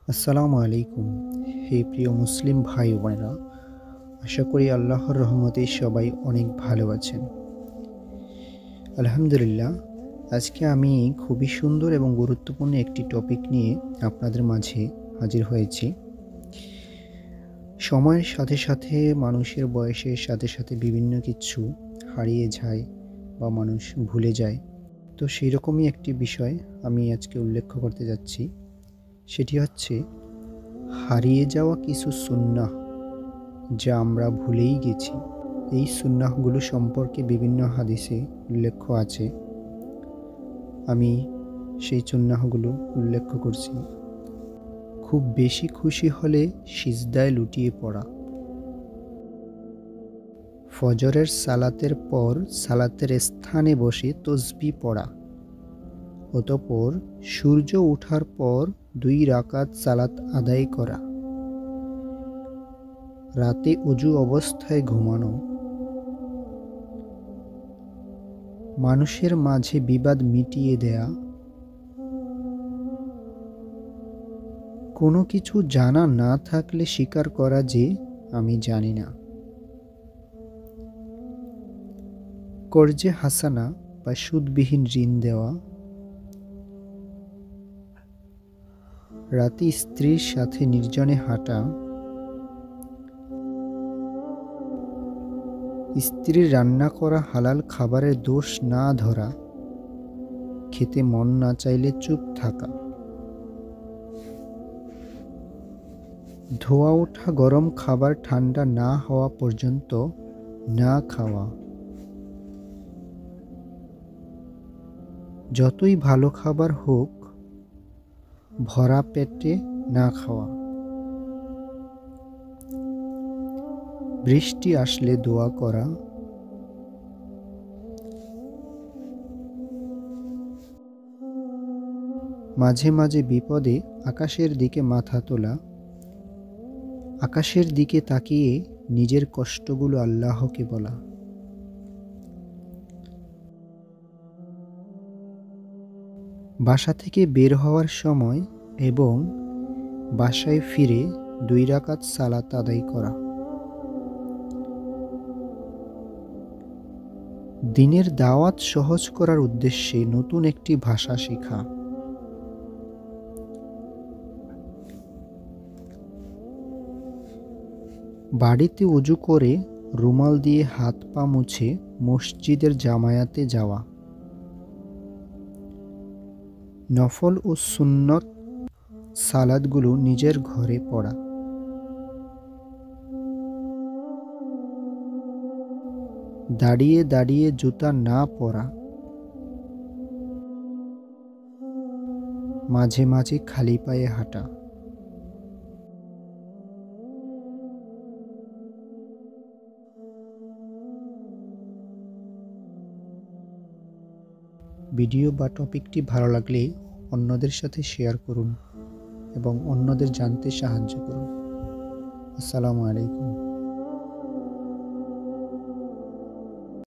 আসসালামু আলাইকুম। হে প্রিয় মুসলিম ভাই বোনেরা, আশা করি আল্লাহর রহমতে সবাই অনেক ভালো আছেন। আলহামদুলিল্লাহ, আজকে আমি খুবই সুন্দর এবং গুরুত্বপূর্ণ একটি টপিক নিয়ে আপনাদের মাঝে হাজির হয়েছি। সময়ের সাথে সাথে মানুষের বয়সের সাথে সাথে বিভিন্ন কিছু হারিয়ে যায় বা মানুষ ভুলে যায়। তো সেই রকমই একটি বিষয় আমি আজকে উল্লেখ করতে যাচ্ছি। সেটি হচ্ছে হারিয়ে যাওয়া কিছু সুন্নাহ যা আমরা ভুলেই গেছি। এই সুন্নাহগুলো সম্পর্কে বিভিন্ন হাদিসে উল্লেখ আছে। আমি সেই সুন্নাহগুলো উল্লেখ করছি। খুব বেশি খুশি হলে সিজদায় লুটিয়ে পড়া, ফজরের সালাতের পর সালাতের স্থানে বসে তসবিহ পড়া, অতঃপর সূর্য ওঠার পর 2 রাকাত সালাত আদায় করা, রাতে ওযু অবস্থায় ঘুমানো, মানুষের মাঝে বিবাদ মিটিয়ে দেয়া, কোনো কিছু জানা না থাকলে স্বীকার করা যে আমি জানি না, কর্জে হাসানা বা সুদবিহীন ঋণ দেওয়া, রাতে স্ত্রীর সাথে নির্জনে হাঁটা, স্ত্রীর রান্না করা হালাল খাবারের দোষ না ধরা, খেতে মন না চাইলে চুপ থাকা, ধোয়া ওঠা গরম খাবার ঠান্ডা না হওয়া পর্যন্ত না খাওয়া, যতই ভালো খাবার হোক ভরা পেটে না খাওয়া, বৃষ্টি আসলে দোয়া করা, মাঝে মাঝে বিপদে আকাশের দিকে মাথা তোলা, আকাশের দিকে তাকিয়ে নিজের কষ্টগুলো আল্লাহকে বলা, বাসা থেকে বের হওয়ার সময় এবং বাসায় ফিরে 2 রাকাত সালাত আদায় করা, দিনের দাওয়াত সহজ করার উদ্দেশ্যে নতুন একটি ভাষা শেখা, বাড়িতে ওযু করে রুমাল দিয়ে হাত পা মুছে মসজিদের জামায়াতে যাওয়া, নফল ও সুন্নত সালাতগুলো নিজের ঘরে পড়া, দাঁড়িয়ে দাঁড়িয়ে জুতা না পরা, মাঝে মাঝে খালি পায়ে হাঁটা। ভিডিও বা টপিকটি ভালো লাগলে অন্যদের সাথে শেয়ার করুন এবং অন্যদের জানতে সাহায্য করুন। আসসালামু আলাইকুম।